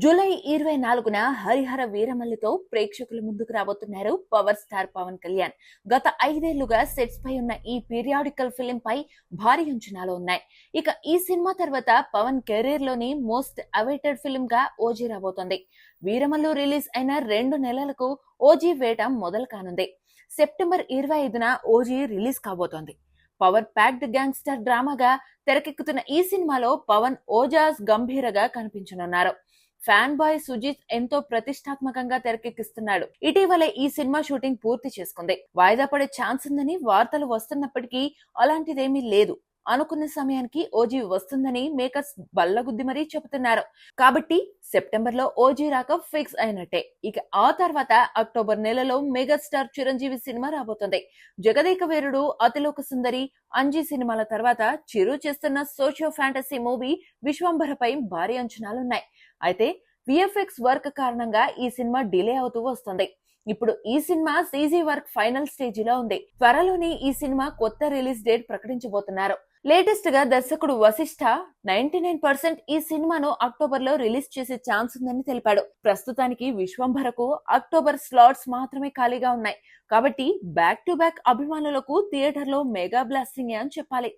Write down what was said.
July 24న Harihara వీరమల్లితో ప్రేక్షకుల ముందుకు రాబోతున్నారు పవర్ స్టార్ పవన్ కళ్యాణ్. గత 5 ఏళ్లుగా సెట్స్ పై ఉన్న ఈ పీరియాడికల్ ఫిలిం పై భారీ అంచనాలు ఉన్నాయి. ఇక ఈ సినిమా తర్వాత పవన్ కెరీర్ లోని మోస్ట్ అవైటెడ్ ఫిలిం గా ఓజీ రాబోతోంది. వీరమల్లు రిలీజ్ అయిన 2 నెలలకు ఓజీ వేట మొదలు కానుంది. సెప్టెంబర్ 25న ఓజీ రిలీజ్ కాబోతోంది. పవర్ ప్యాక్డ్ గ్యాంగ్స్టర్ డ్రామాగా తెరకెక్కుతున్న ఈ సినిమాలో పవన్ ఓజాస్ గంభీరగా కనిపించనున్నారు. ఫ్యాన్ బాయ్ సుజిత్ ఎంతో ప్రతిష్టాత్మకంగా తెరకెక్కిస్తున్నాడు. ఇటీవలే ఈ సినిమా షూటింగ్ పూర్తి చేసుకుంది. వాయిదా పడే ఛాన్స్ ఉందని వార్తలు వస్తున్నప్పటికీ అలాంటిదేమీ లేదు. అనుకున్న సమయానికి ఓజీ వస్తుందని మేకర్స్ బల్లగుద్ది మరీ చెబుతున్నారు. కాబట్టి సెప్టెంబర్ లో ఓజీ రాక ఫిక్స్ అయినట్టే. ఇక ఆ తర్వాత అక్టోబర్ నెలలో మెగాస్టార్ చిరంజీవి సినిమా రాబోతుంది. జగదేక వీరుడు, అతిలోక సుందరి, అంజీ సినిమాల తర్వాత చిరు చేస్తున్న సోషియో ఫ్యాంటసీ మూవీ విశ్వంభరపై భారీ అంచనాలున్నాయి. అయితే విఎఫ్ఎక్స్ వర్క్ కారణంగా ఈ సినిమా డిలే అవుతూ వస్తుంది. ఇప్పుడు ఈ సినిమా సీజీ వర్క్ ఫైనల్ స్టేజిలో ఉంది. త్వరలోనే ఈ సినిమా కొత్త రిలీజ్ డేట్ ప్రకటించబోతున్నారు. లేటెస్ట్ గా దర్శకుడు వశిష్ఠ 99% ఈ సినిమాను అక్టోబర్ లో రిలీజ్ చేసే ఛాన్స్ ఉందని తెలిపాడు. ప్రస్తుతానికి విశ్వంభరకు అక్టోబర్ స్లాట్స్ మాత్రమే ఖాళీగా ఉన్నాయి. కాబట్టి బ్యాక్ టు బ్యాక్ అభిమానులకు థియేటర్ లో మెగా బ్లాస్టింగ్ అని చెప్పాలి.